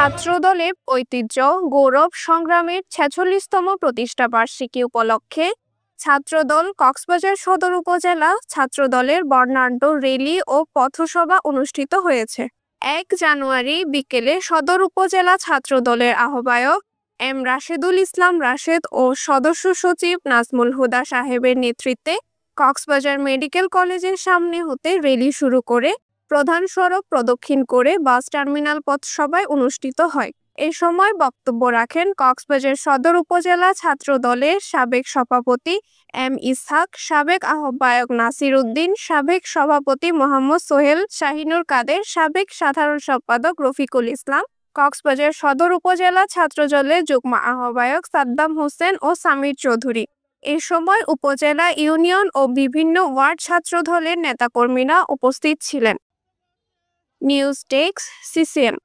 ছাত্রদলের ঐতিহ্য গৌরব সংগ্রামের ৪৬তম প্রতিষ্ঠা বার্ষিকী উপলক্ষে ছাত্রদল কক্সবাজার সদর উপজেলা ছাত্রদলের বর্ণাঢ্য র্যালি ও পথসভা অনুষ্ঠিত হয়েছে। ১ জানুয়ারি বিকেলে সদর উপজেলা ছাত্রদলের আহ্বায়ক এম রাশেদুল ইসলাম রাশেদ ও সদস্য সচিব নাজমুল হুদা সাহেবের নেতৃত্বে কক্সবাজার মেডিকেল কলেজের সামনে হতে র্যালি শুরু করে প্রধান সড়ক প্রদক্ষিণ করে বাস টার্মিনাল পথসভায় অনুষ্ঠিত হয়। এ সময় বক্তব্য রাখেন কক্সবাজার সদর উপজেলা ছাত্রদলের সাবেক সভাপতি এম ইসহাক, সাবেক আহ্বায়ক নাসির উদ্দিন, সাবেক সভাপতি মোহাম্মদ সোহেল শাহিনুর কাদের, সাবেক সাধারণ সম্পাদক রফিকুল ইসলাম, কক্সবাজার সদর উপজেলা ছাত্রদলের যুগ্ম আহ্বায়ক সাদ্দাম হোসেন ও সামির চৌধুরী। এ সময় উপজেলা, ইউনিয়ন ও বিভিন্ন ওয়ার্ড ছাত্রদলের নেতাকর্মীরা উপস্থিত ছিলেন। News desk, CCM।